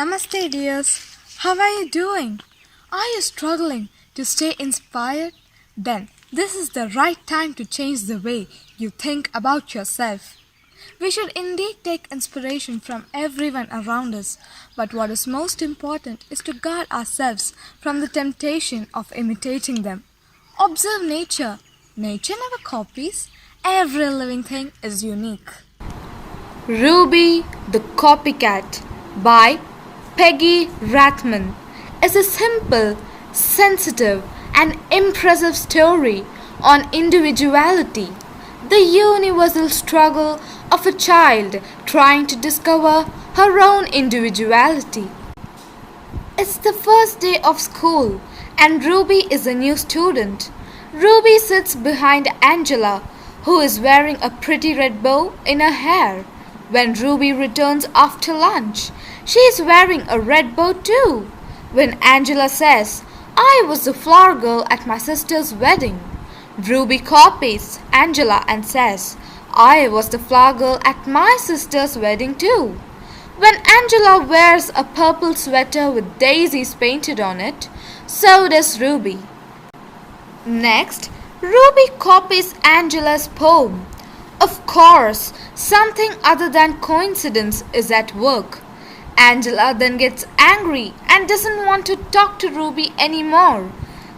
Namaste, dears. How are you doing? Are you struggling to stay inspired? Then this is the right time to change the way you think about yourself. We should indeed take inspiration from everyone around us, but what is most important is to guard ourselves from the temptation of imitating them. Observe nature. Nature never copies. Every living thing is unique. Ruby the Copycat by Peggy Rathman is a simple, sensitive, and impressive story on individuality, the universal struggle of a child trying to discover her own individuality. It's the first day of school, and Ruby is a new student. Ruby sits behind Angela, who is wearing a pretty red bow in her hair. When Ruby returns after lunch, she is wearing a red bow too. When Angela says, "I was the flower girl at my sister's wedding," Ruby copies Angela and says, "I was the flower girl at my sister's wedding too." When Angela wears a purple sweater with daisies painted on it, so does Ruby. Next, Ruby copies Angela's poem. Of course, something other than coincidence is at work. Angela then gets angry and doesn't want to talk to Ruby anymore.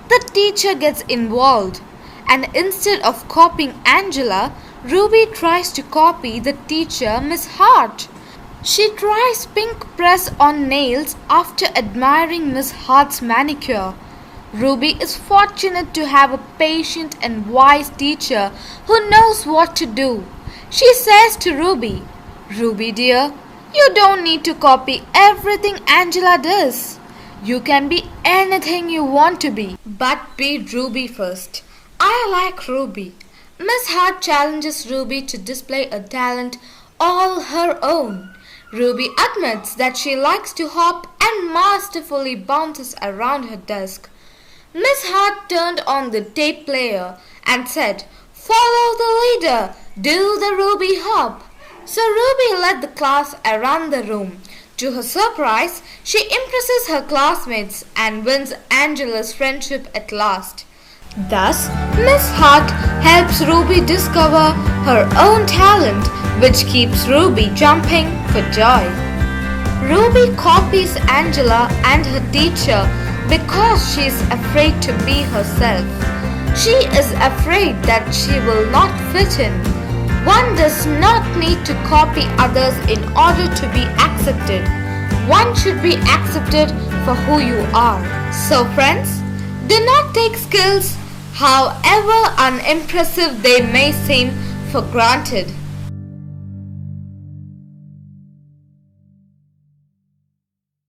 The teacher gets involved, and instead of copying Angela, Ruby tries to copy the teacher, Miss Hart. She tries pink press on nails after admiring Miss Hart's manicure. Ruby is fortunate to have a patient and wise teacher who knows what to do. She says to Ruby, "Ruby dear, you don't need to copy everything Angela does. You can be anything you want to be, but be Ruby first." I like Ruby. Miss Hart challenges Ruby to display a talent all her own. Ruby admits that she likes to hop and masterfully bounces around her desk. Miss Hart turned on the tape player and said, "Follow the leader, do the Ruby hop." So Ruby led the class around the room. To her surprise, she impresses her classmates and wins Angela's friendship at last. Thus, Miss Hart helps Ruby discover her own talent, which keeps Ruby jumping for joy. Ruby copies Angela and her teacher because she is afraid to be herself. She is afraid that she will not fit in. One does not need to copy others in order to be accepted. One should be accepted for who you are. So friends, do not take skills, however unimpressive they may seem, for granted.